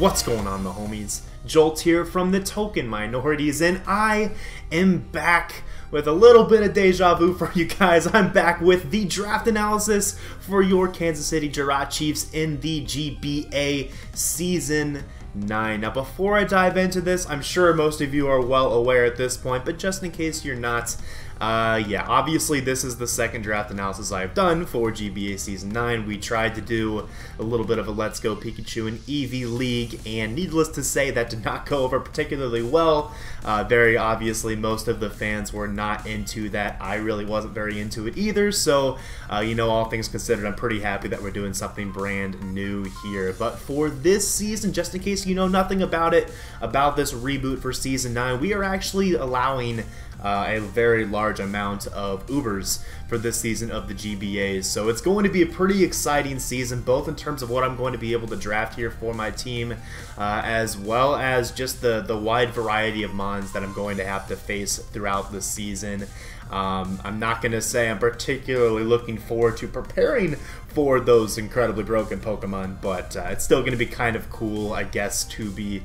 What's going on, the homies? Jolt here from TheTokenMinorities, and I am back with a little bit of deja vu for you guys. I'm back with the draft analysis for your Kansas City Jirachiefs in the GBA Season 9. Now, before I dive into this, I'm sure most of you are well aware at this point, but just in case you're not, yeah, obviously this is the second draft analysis I've done for GBA Season 9. We tried to do a little bit of a Let's Go Pikachu and Eevee League, and needless to say, that did not go over particularly well. Very obviously, most of the fans were not into that. I really wasn't very into it either, so, you know, all things considered, I'm pretty happy that we're doing something brand new here. But for this season, just in case you know nothing about it, about this reboot for Season 9, we are actually allowing a very large amount of Ubers for this season of the GBAs. So it's going to be a pretty exciting season, both in terms of what I'm going to be able to draft here for my team, as well as just the wide variety of mons that I'm going to have to face throughout the season. I'm not going to say I'm particularly looking forward to preparing for those incredibly broken Pokemon, but it's still going to be kind of cool, I guess, to be,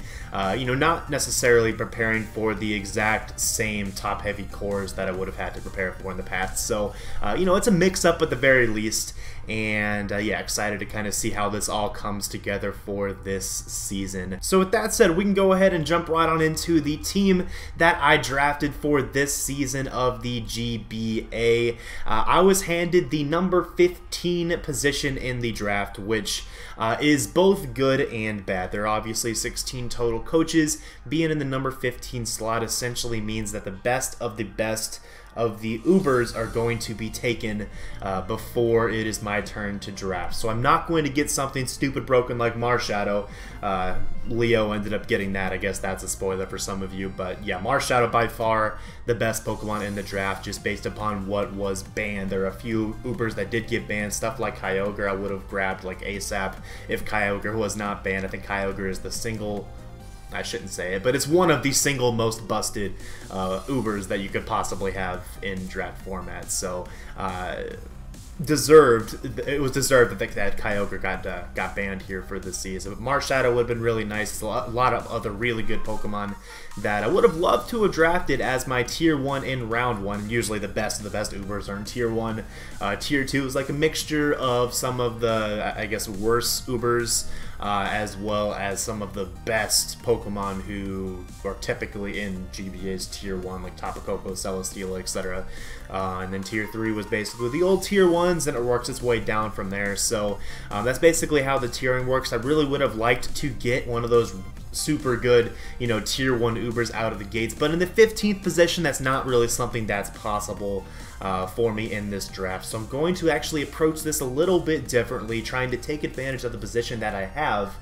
you know, not necessarily preparing for the exact same top-heavy cores that I would have had to prepare for in the past. So, you know, it's a mix-up at the very least, and yeah, excited to kind of see how this all comes together for this season. So with that said, we can go ahead and jump right on into the team that I drafted for this season of the GBA. I was handed the number 15 position in the draft, which is both good and bad. There are obviously 16 total coaches. Being in the number 15 slot essentially means that the best of the Ubers are going to be taken before it is my turn to draft. So I'm not going to get something stupid broken like Marshadow. Leo ended up getting that. I guess that's a spoiler for some of you. But yeah, Marshadow by far the best Pokemon in the draft just based upon what was banned. There are a few Ubers that did get banned. Stuff like Kyogre I would have grabbed like ASAP if Kyogre was not banned. I think Kyogre is the single... I shouldn't say it, but it's one of the single most busted Ubers that you could possibly have in draft format. So, it was deserved that Kyogre got banned here for this season. But Marshadow would have been really nice. A lot of other really good Pokemon that I would have loved to have drafted as my Tier 1 in Round 1. Usually the best of the best Ubers are in Tier 1. Tier 2 is like a mixture of some of the, I guess, worse Ubers, as well as some of the best Pokemon who are typically in GBA's Tier 1, like Tapu Koko, Celesteela, etc. And then Tier 3 was basically the old Tier 1s, and it works its way down from there. So that's basically how the tiering works. I really would have liked to get one of those super good, you know, Tier 1 Ubers out of the gates, but in the 15th position, that's not really something that's possible for me in this draft. So I'm going to actually approach this a little bit differently, trying to take advantage of the position that I have.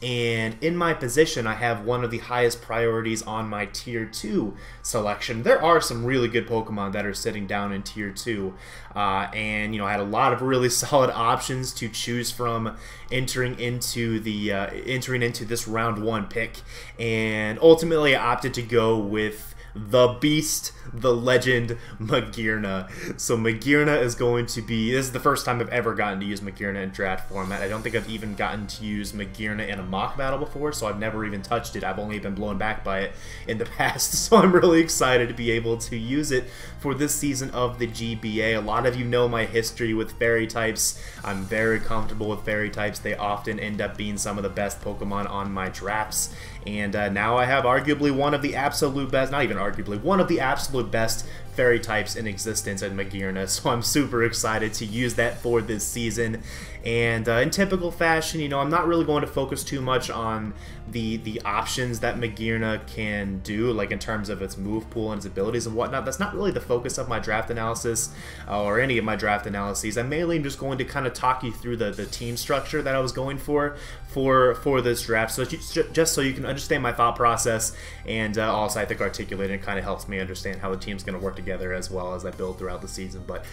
And in my position, I have one of the highest priorities on my Tier 2 selection. There are some really good Pokemon that are sitting down in Tier 2. And, you know, I had a lot of really solid options to choose from entering into this Round 1 pick. And ultimately, I opted to go with the beast, the legend, Magearna. So Magearna is going to be... This is the first time I've ever gotten to use Magearna in draft format. I don't think I've even gotten to use Magearna in a mock battle before, so I've never even touched it. I've only been blown back by it in the past, so I'm really excited to be able to use it for this season of the GBA. A lot of you know my history with fairy types. I'm very comfortable with fairy types. They often end up being some of the best Pokemon on my drafts. And now I have arguably one of the absolute best, not even arguably, one of the absolute best fairy types in existence in Magearna, so I'm super excited to use that for this season. And in typical fashion, you know, I'm not really going to focus too much on the options that Magearna can do, like in terms of its move pool and its abilities and whatnot. That's not really the focus of my draft analysis or any of my draft analyses. I'm mainly just going to kind of talk you through the team structure that I was going for this draft, so just so you can understand my thought process, and also I think articulate it kind of helps me understand how the team's going to work together as well as I build throughout the season. But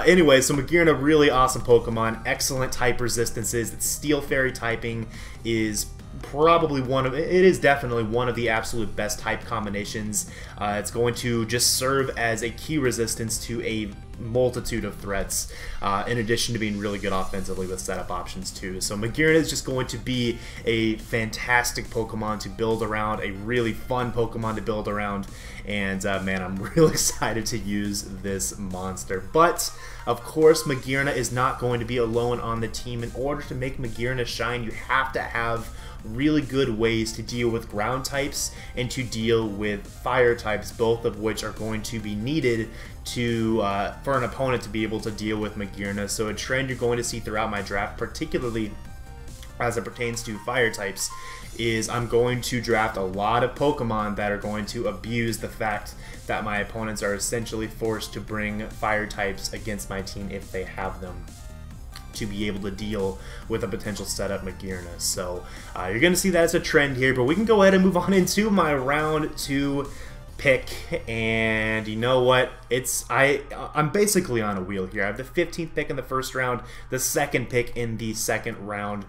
anyway, so Magearna, really awesome Pokemon, excellent type resistances. Its Steel Fairy typing is probably it is definitely one of the absolute best type combinations. It's going to just serve as a key resistance to a multitude of threats, in addition to being really good offensively with setup options too. So Magearna is just going to be a fantastic Pokemon to build around, a really fun Pokemon to build around, and man, I'm real excited to use this monster. But of course, Magearna is not going to be alone on the team. In order to make Magearna shine, you have to have really good ways to deal with ground types and to deal with fire types, both of which are going to be needed to for an opponent to be able to deal with Magearna. So a trend you're going to see throughout my draft, particularly as it pertains to fire types, is I'm going to draft a lot of Pokemon that are going to abuse the fact that my opponents are essentially forced to bring fire types against my team if they have them, to be able to deal with a potential setup Magearna. So you're going to see that as a trend here, but we can go ahead and move on into my round 2 pick. And you know what, I'm basically on a wheel here. I have the 15th pick in the first round, the 2nd pick in the 2nd round,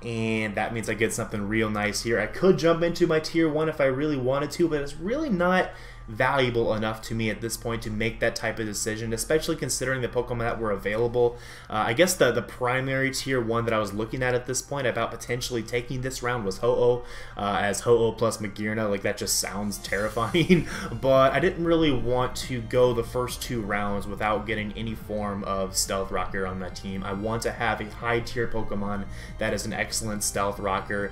and that means I get something real nice here. I could jump into my tier 1 if I really wanted to, but it's really not valuable enough to me at this point to make that type of decision, especially considering the Pokemon that were available. I guess the primary tier 1 that I was looking at this point about potentially taking this round was Ho-Oh, as Ho-Oh plus Magearna. Like, that just sounds terrifying, but I didn't really want to go the first 2 rounds without getting any form of Stealth Rocker on my team. I want to have a high tier Pokemon that is an excellent Stealth Rocker,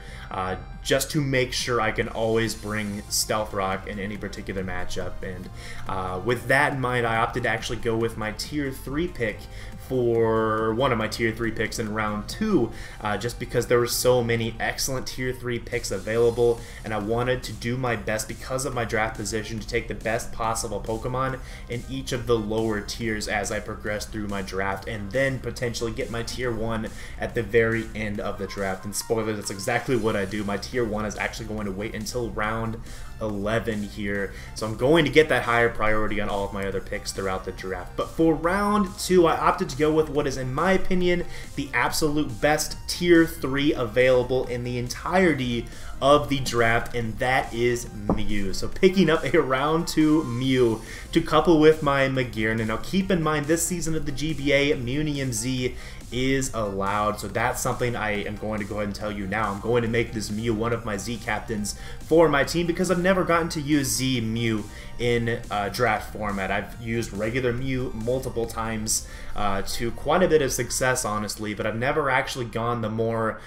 just to make sure I can always bring Stealth Rock in any particular matchup. And with that in mind, I opted to actually go with my tier 3 pick for one of my tier 3 picks in round 2, just because there were so many excellent tier 3 picks available, and I wanted to do my best because of my draft position to take the best possible Pokemon in each of the lower tiers as I progress through my draft, and then potentially get my tier 1 at the very end of the draft. And spoiler, that's exactly what I do. My tier 1 is actually going to wait until round 11 here, so I'm going to get that higher priority on all of my other picks throughout the draft. But for round 2, I opted to go with what is, in my opinion, the absolute best tier 3 available in the entirety of the draft, and that is Mew. So picking up a round 2 Mew to couple with my Magearna. Now keep in mind, this season of the GBA, Munium Z is allowed, so that's something I am going to go ahead and tell you now. I'm going to make this Mew one of my Z captains for my team because I've never gotten to use Z-Mew in draft format. I've used regular Mew multiple times to quite a bit of success, honestly, but I've never actually gone the more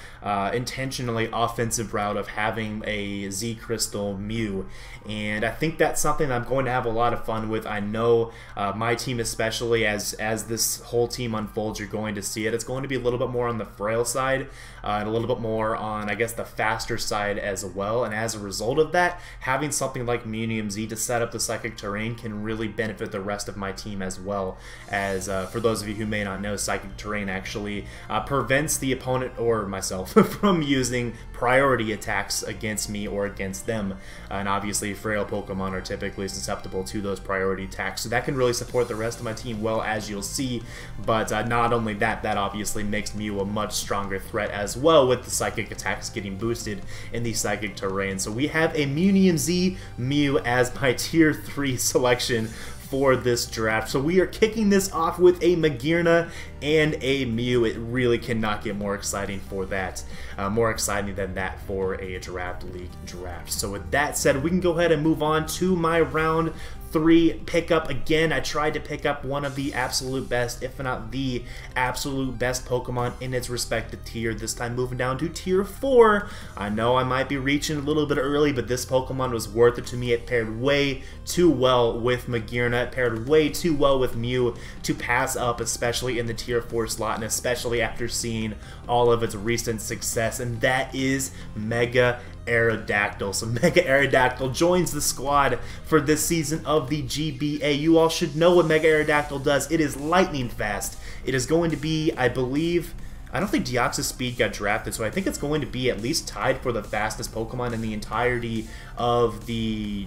intentionally offensive route of having a Z Crystal Mew, and I think that's something I'm going to have a lot of fun with. I know my team, especially as this whole team unfolds, you're going to see it. It's going to be a little bit more on the frail side and a little bit more on, I guess, the faster side as well, and as a result of that, having something like Munium Z to set up the Psychic Terrain can really benefit the rest of my team as well. As for those of you who may not know, Psychic Terrain actually prevents the opponent or myself from using priority attacks against me or against them, and obviously frail Pokemon are typically susceptible to those priority attacks, so that can really support the rest of my team well, as you'll see. But not only that, that obviously makes Mew a much stronger threat as well, with the psychic attacks getting boosted in the Psychic Terrain. So we have a Munium Z Mew as my tier 3 selection for this draft. So we are kicking this off with a Magearna and a Mew. It really cannot get more exciting for that. More exciting than that for a draft league draft. So with that said, we can go ahead and move on to my round 3 pickup. Again, I tried to pick up one of the absolute best, if not the absolute best Pokemon in its respective tier. This time moving down to tier 4. I know I might be reaching a little bit early, but this Pokemon was worth it to me. It paired way too well with Magearna. It paired way too well with Mew to pass up, especially in the tier 4 slot, and especially after seeing all of its recent success, and that is Mega Aerodactyl. So Mega Aerodactyl joins the squad for this season of the GBA. You all should know what Mega Aerodactyl does. It is lightning fast. It is going to be, I believe, I don't think Deoxys Speed got drafted, so I think it's going to be at least tied for the fastest Pokemon in the entirety of the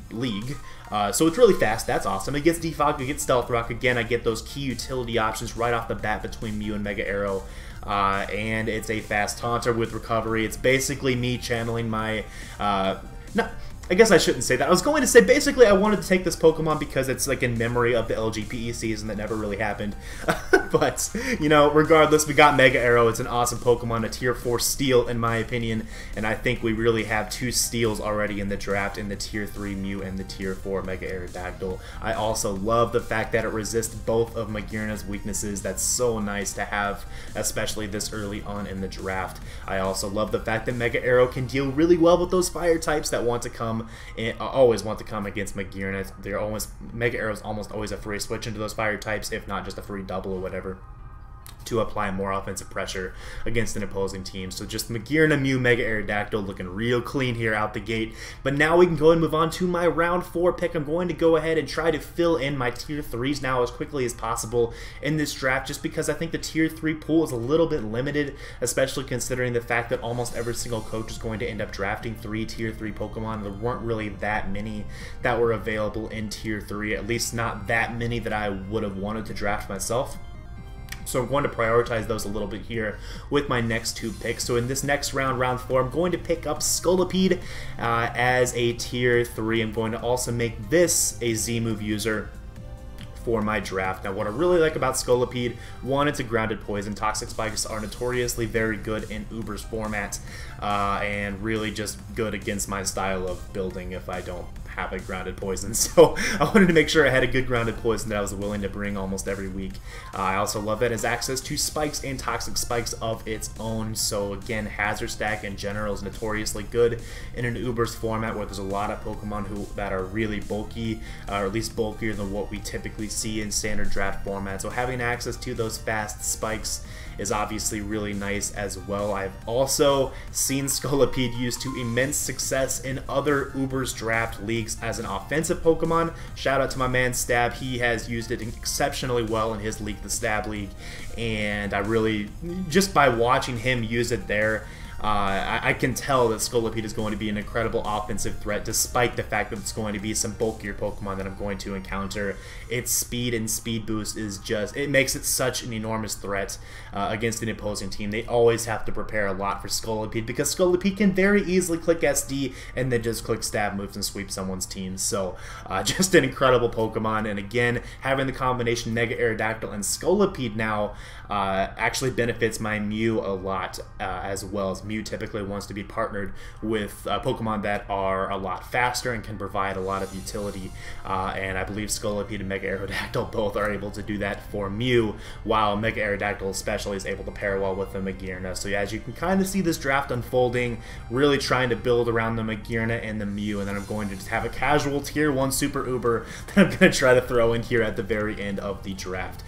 league. So it's really fast. That's awesome. It gets Defog, it gets Stealth Rock. Again, I get those key utility options right off the bat between Mew and Mega Aero. and it's a fast taunter with recovery. It's basically me channeling my... I guess I shouldn't say that. I was going to say, basically, I wanted to take this Pokemon because it's like in memory of the LGPE season that never really happened. But, you know, regardless, we got Mega Arrow. It's an awesome Pokemon, a Tier 4 Steel, in my opinion. And I think we really have 2 Steels already in the draft, in the Tier 3 Mew and the Tier 4 Mega Aerodactyl. I also love the fact that it resists both of Magearna's weaknesses. That's so nice to have, especially this early on in the draft. I also love the fact that Mega Arrow can deal really well with those fire types that want to come always want to come against Magearna. Mega Arrow's almost always a free switch into those fire types, if not just a free double or whatever, to apply more offensive pressure against an opposing team. So just Magearna, Mew, Mega Aerodactyl looking real clean here out the gate. But now we can go and move on to my round 4 pick. I'm going to go ahead and try to fill in my Tier 3s now as quickly as possible in this draft, just because I think the Tier 3 pool is a little bit limited, especially considering the fact that almost every single coach is going to end up drafting 3 Tier 3 Pokemon. There weren't really that many that were available in Tier 3, at least not that many that I would have wanted to draft myself. So I'm going to prioritize those a little bit here with my next 2 picks. So in this next round, round 4, I'm going to pick up Scolipede as a Tier 3. I'm going to also make this a Z-Move user for my draft. Now, what I really like about Scolipede, one, it's a grounded poison. Toxic Spikes are notoriously very good in Uber's format, and really just good against my style of building if I don't have a grounded poison. So I wanted to make sure I had a good grounded poison that I was willing to bring almost every week. I also love that it has access to spikes and toxic spikes of its own. So again, Hazard Stack in general is notoriously good in an Uber's format where there's a lot of Pokemon that are really bulky, or at least bulkier than what we typically see in standard draft format. So having access to those fast spikes is obviously really nice as well. I've also seen Scolipede used to immense success in other Uber's draft leagues as an offensive Pokemon. Shout out to my man Stab. He has used it exceptionally well in his league, the Stab League, and I really, just by watching him use it there, I can tell that Scolipede is going to be an incredible offensive threat, despite the fact that it's going to be some bulkier Pokemon that I'm going to encounter. Its speed and speed boost is just, it makes it such an enormous threat against an opposing team. They always have to prepare a lot for Scolipede, because Scolipede can very easily click SD and then just click stab moves and sweep someone's team. So just an incredible Pokemon, and again, having the combination Mega Aerodactyl and Scolipede now actually benefits my Mew a lot, as well as Mew typically wants to be partnered with Pokemon that are a lot faster and can provide a lot of utility, and I believe Scolipede and Mega Aerodactyl both are able to do that for Mew, while Mega Aerodactyl especially is able to pair well with the Magearna. So yeah, as you can kind of see this draft unfolding, really trying to build around the Magearna and the Mew, and then I'm going to just have a casual Tier 1 Super Uber that I'm going to try to throw in here at the very end of the draft.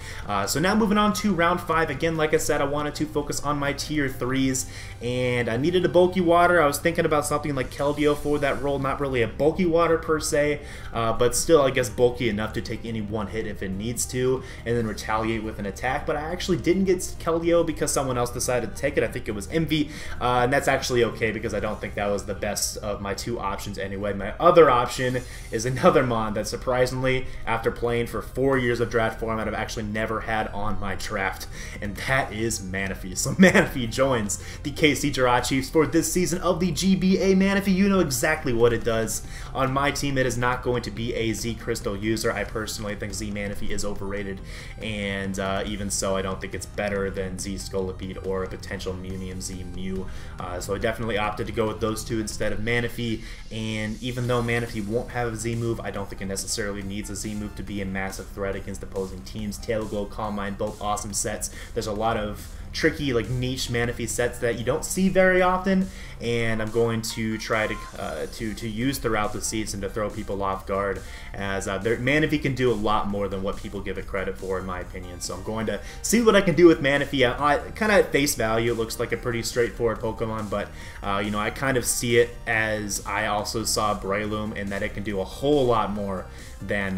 So now moving on to round 5. Again, like I said, I wanted to focus on my Tier 3s, and I needed a bulky water. I was thinking about something like Keldeo for that role. Not really a bulky water per se, but still, I guess, bulky enough to take any one hit if it needs to, and then retaliate with an attack. But I actually didn't get Keldeo because someone else decided to take it. I think it was Envy, and that's actually okay because I don't think that was the best of my 2 options anyway. My other option is another Mon that, surprisingly, after playing for 4 years of draft format, I've actually never had on my draft, and that is Manaphy. So Manaphy joins the KC Jirachiefs for this season of the GBA. Manaphy, you know exactly what it does. On my team, it is not going to be a Z Crystal user. I personally think Z Manaphy is overrated, and even so, I don't think it's better than Z Scolipede or a potential Munium Z Mew. So I definitely opted to go with those 2 instead of Manaphy, and even though Manaphy won't have a Z move, I don't think it necessarily needs a Z move to be a massive threat against opposing teams. Tail Glow, Calm Mind, both awesome sets. There's a lot of tricky, like, niche Manaphy sets that you don't see very often, and I'm going to try to use throughout the season to throw people off guard, as Manaphy can do a lot more than what people give it credit for, in my opinion. So I'm going to see what I can do with Manaphy. Kind of at face value, it looks like a pretty straightforward Pokemon, but you know, I kind of see it as I also saw Breloom, in that it can do a whole lot more than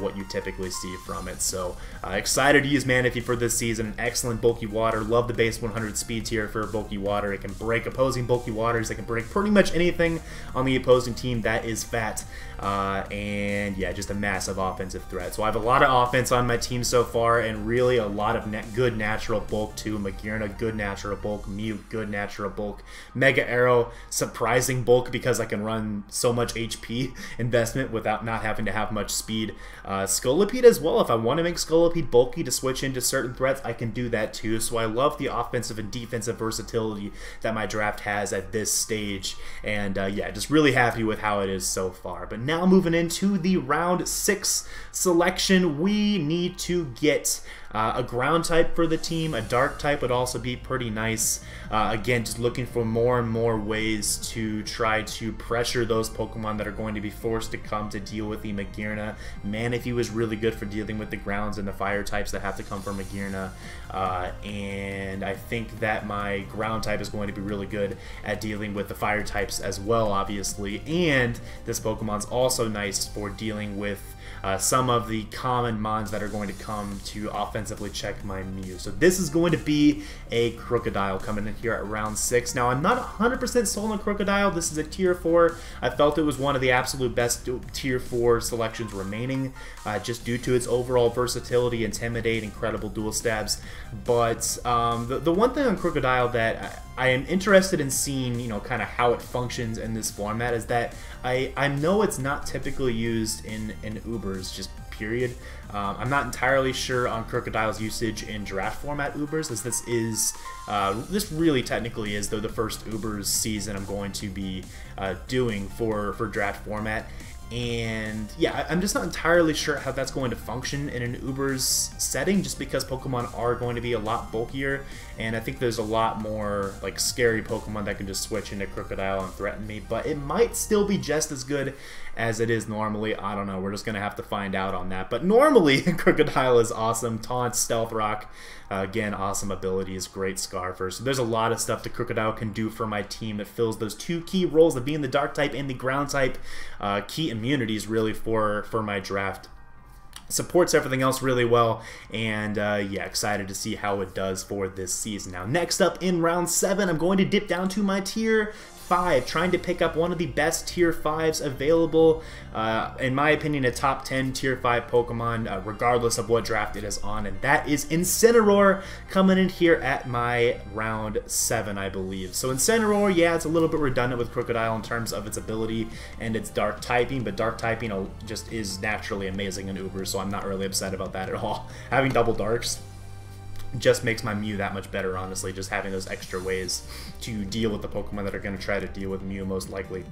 what you typically see from it. So excited to use Manaphy for this season. An excellent bulky water. Love the base 100 speed tier for bulky water. It can break opposing bulky waters. It can break pretty much anything on the opposing team that is fat. And yeah, just a massive offensive threat. So I have a lot of offense on my team so far, and really a lot of good natural bulk too. Magearna, good natural bulk. Mew, good natural bulk. Mega Arrow, surprising bulk because I can run so much HP investment without not having to have much speed. Scolipede as well. If I want to make Scolipede bulky to switch into certain threats, I can do that too. So I love the offensive and defensive versatility that my draft has at this stage. And yeah, just really happy with how it is so far. But now moving into the round 6 selection, we need to get a ground type for the team. A dark type would also be pretty nice. Again, just looking for more and more ways to try to pressure those Pokemon that are going to be forced to come to deal with the Magearna. Manaphy was really good for dealing with the grounds and the fire types that have to come from Magearna. And I think that my ground type is going to be really good at dealing with the fire types as well, obviously. And this Pokemon's also nice for dealing with some of the common mons that are going to come to offensively check my Mew. So this is going to be a Krookodile coming in here at round 6. Now, I'm not 100% sold on Krookodile. This is a tier 4. I felt it was one of the absolute best tier 4 selections remaining, just due to its overall versatility, intimidate, incredible dual stabs. But the one thing on Krookodile that I am interested in seeing, you know, kind of how it functions in this format is that I know it's not typically used in Ubers, just period. I'm not entirely sure on Krookodile's usage in draft format Ubers, as this really technically is, though, the first Ubers season I'm going to be doing for draft format. And yeah, I'm just not entirely sure how that's going to function in an Uber's setting, just because Pokemon are going to be a lot bulkier, and I think there's a lot more like scary Pokemon that can just switch into Krookodile and threaten me, but it might still be just as good as it is normally. I don't know, we're just going to have to find out on that. But normally, Krookodile is awesome. Taunt, Stealth Rock, again, awesome abilities, great Scarfer. So there's a lot of stuff that Krookodile can do for my team that fills those two key roles of being the Dark type and the Ground type, key immunities really for my draft. Supports everything else really well, and yeah, excited to see how it does for this season. Now, next up in round 7, I'm going to dip down to my tier 5, trying to pick up one of the best tier 5s available. In my opinion, a top 10 tier 5 Pokemon, regardless of what draft it is on, and that is Incineroar, coming in here at my round 7, I believe. So Incineroar, yeah, it's a little bit redundant with Krookodile in terms of its ability and its dark typing, but dark typing just is naturally amazing in Uber, so I'm not really upset about that at all. Having double darks just makes my Mew that much better, honestly, just having those extra ways to deal with the Pokemon that are going to try to deal with Mew most likely.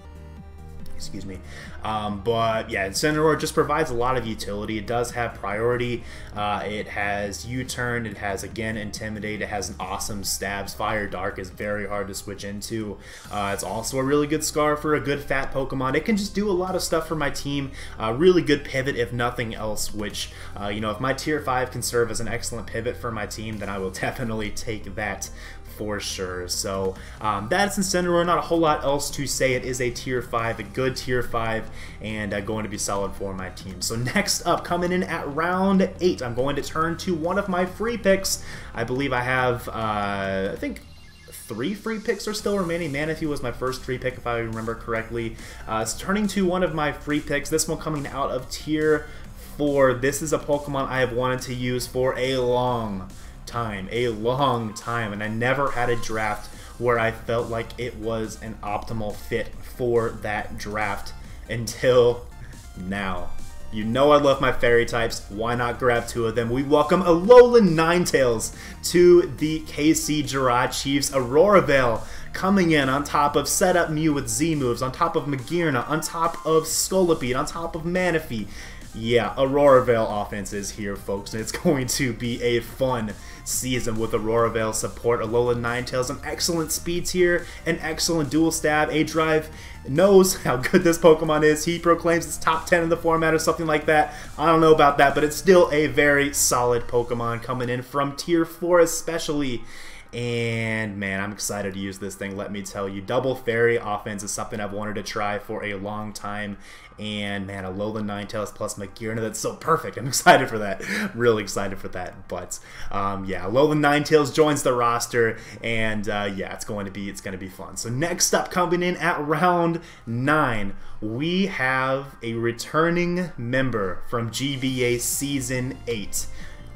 Excuse me. But yeah, Incineroar just provides a lot of utility. It does have priority. It has U-turn. It has, again, Intimidate. It has an awesome stabs. Fire Dark is very hard to switch into. It's also a really good Scarfer, a good fat Pokemon. It can just do a lot of stuff for my team. Really good pivot, if nothing else, which, you know, if my tier 5 can serve as an excellent pivot for my team, then I will definitely take that for sure. So that's Incineroar. Not a whole lot else to say. It is a tier 5, a good tier 5, and going to be solid for my team. So next up, coming in at round 8, I'm going to turn to one of my free picks. I believe I have, I think, 3 free picks are still remaining. Manaphy was my first free pick, if I remember correctly. It's turning to one of my free picks. This one coming out of tier 4. This is a Pokemon I have wanted to use for a long time, and I never had a draft where I felt like it was an optimal fit for that draft until now. You know I love my fairy types. Why not grab 2 of them? We welcome Alolan Ninetails to the KC Jirachiefs. Aurora coming in on top of Setup Mew with Z moves, on top of Magearna, on top of Scolipede, on top of Manaphy. Yeah, Aurora offense is here, folks, and it's going to be a fun season with Aurora support. Alolan Ninetails, an excellent speed tier, an excellent dual stab. A-Drive knows how good this Pokemon is. He proclaims it's top 10 in the format or something like that. I don't know about that, but it's still a very solid Pokemon coming in from tier 4 especially. And man, I'm excited to use this thing, let me tell you. Double Fairy offense is something I've wanted to try for a long time. And man, Alolan Ninetails plus Magearna, that's so perfect. I'm excited for that. Really excited for that. But yeah, Alolan Ninetails joins the roster, and yeah, it's going to be fun. So next up, coming in at round 9, we have a returning member from GBA Season 8.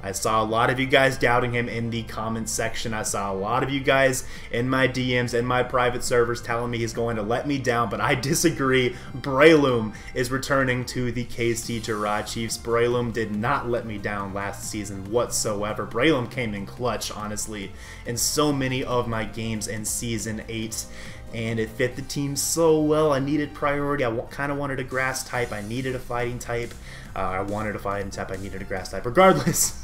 I saw a lot of you guys doubting him in the comments section. I saw a lot of you guys in my DMs and my private servers telling me he's going to let me down, but I disagree. Breloom is returning to the KC Jirachiefs. Breloom did not let me down last season whatsoever. Breloom came in clutch, honestly, in so many of my games in Season 8. And it fit the team so well. I needed priority. I kind of wanted a grass type. I needed a fighting type. I wanted a fighting type. I needed a grass type. Regardless,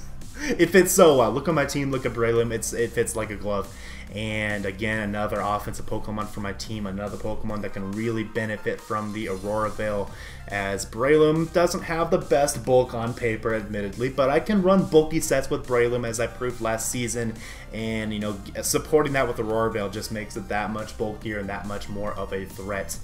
it fits so well. Look at my team. Look at Breloom. It fits like a glove. And again, another offensive Pokemon for my team. Another Pokemon that can really benefit from the Aurora Veil, as Breloom doesn't have the best bulk on paper, admittedly, but I can run bulky sets with Breloom, as I proved last season. And, you know, supporting that with Aurora Veil just makes it that much bulkier and that much more of a threat.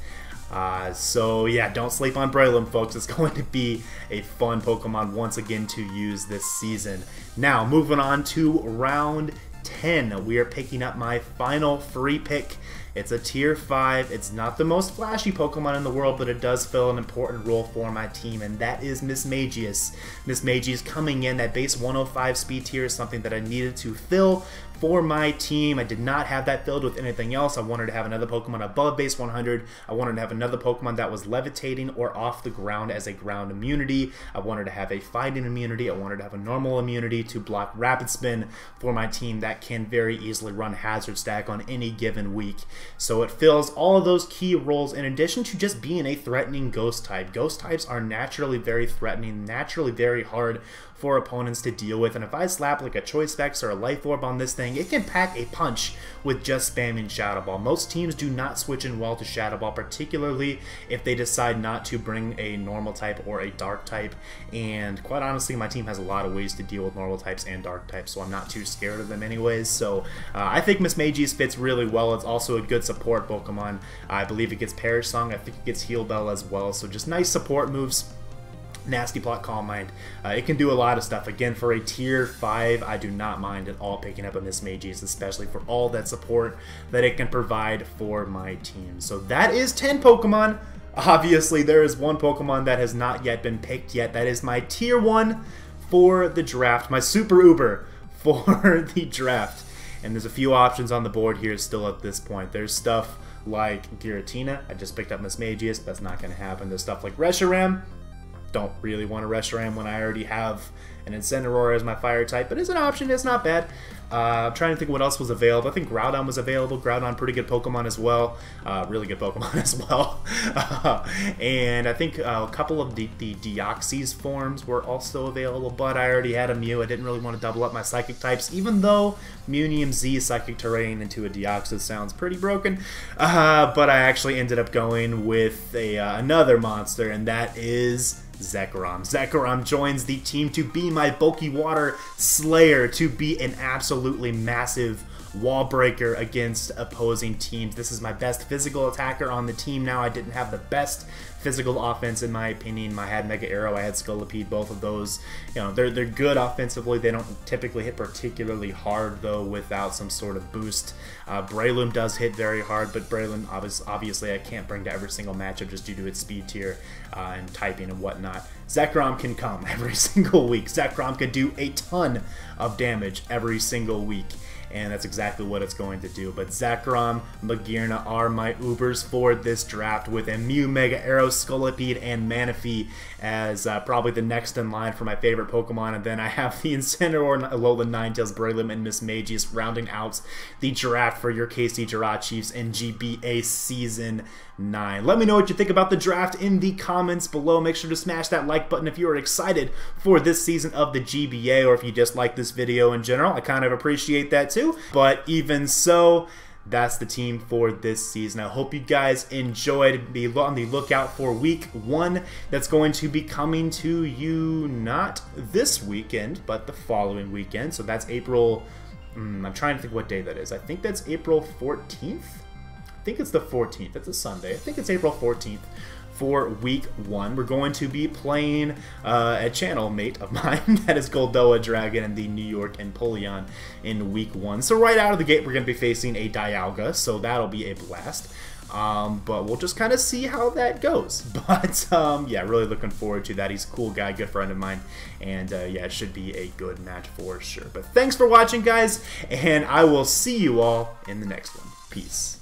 So yeah, don't sleep on Breloom, folks. It's going to be a fun Pokemon once again to use this season. Now, moving on to round 10, we are picking up my final free pick. It's a tier 5. It's not the most flashy Pokemon in the world, but it does fill an important role for my team, and that is Mismagius. Mismagius coming in, that base 105 speed tier is something that I needed to fill for my team. I did not have that filled with anything else. I wanted to have another Pokemon above base 100. I wanted to have another Pokemon that was levitating or off the ground as a ground immunity. I wanted to have a fighting immunity. I wanted to have a normal immunity to block Rapid Spin for my team that can very easily run Hazard Stack on any given week. So it fills all of those key roles, in addition to just being a threatening ghost type. Ghost types are naturally very threatening, naturally very hard for opponents to deal with, and if I slap like a Choice Specs or a Life Orb on this thing, it can pack a punch with just spamming Shadow Ball. Most teams do not switch in well to Shadow Ball, particularly if they decide not to bring a normal type or a dark type, and quite honestly, my team has a lot of ways to deal with normal types and dark types, so I'm not too scared of them anyways. So I think Mismagius fits really well. It's also a good support Pokemon. I believe it gets Perish Song. I think it gets Heal Bell as well, so just nice support moves. Nasty Plot, Calm Mind. It can do a lot of stuff. Again, for a tier 5, I do not mind at all picking up a Mismagius, especially for all that support that it can provide for my team. So that is 10 Pokemon. Obviously, there is one Pokemon that has not yet been picked yet. That is my tier 1 for the draft, my Super Uber for the draft. And there's a few options on the board here still at this point. There's stuff like Giratina. I just picked up Mismagius. That's not going to happen. There's stuff like Reshiram. Don't really want a Reshiram when I already have an Incineroar as my fire type, but it's an option. It's not bad. I'm trying to think what else was available. I think Groudon was available. Groudon, pretty good Pokemon as well. Really good Pokemon as well. And I think a couple of the Deoxys forms were also available, but I already had a Mew. I didn't really want to double up my Psychic types, even though Munium Z Psychic Terrain into a Deoxys sounds pretty broken. But I actually ended up going with another monster, and that is Zekrom. Zekrom joins the team to be my bulky water slayer, to be an absolutely massive wall breaker against opposing teams. This is my best physical attacker on the team now. I didn't have the best physical offense in my opinion. I had Mega Arrow, I had Scolipede, both of those. You know, they're good offensively. They don't typically hit particularly hard though without some sort of boost. Breloom does hit very hard, but Breloom obviously I can't bring to every single matchup just due to its speed tier and typing and whatnot. Zekrom can come every single week. Zekrom can do a ton of damage every single week, and that's exactly what it's going to do. But Zekrom, Magearna are my Ubers for this draft, with a Mew, Mega Arrow, Scolipede, and Manaphy as probably the next in line for my favorite Pokemon. And then I have the Incineroar, Alolan, Ninetails, Breloom, and Mismagius rounding out the draft for your KC Jirachiefs in GBA Season 9. Let me know what you think about the draft in the comments below. Make sure to smash that like button if you are excited for this season of the GBA, or if you just like this video in general. I kind of appreciate that too. But even so, that's the team for this season. I hope you guys enjoyed. Be on the lookout for week 1 that's going to be coming to you not this weekend, but the following weekend. So that's April I'm trying to think what day that is. I think that's April 14th? I think it's the 14th. It's a Sunday. I think it's April 14th for week 1. We're going to be playing a channel mate of mine that is Goldoa Dragon and the New York Empoleon in week 1. So right out of the gate, we're going to be facing a Dialga, so that'll be a blast. But we'll just kind of see how that goes. But yeah, really looking forward to that. He's a cool guy, good friend of mine, and yeah, it should be a good match for sure. But thanks for watching, guys, and I will see you all in the next one. Peace.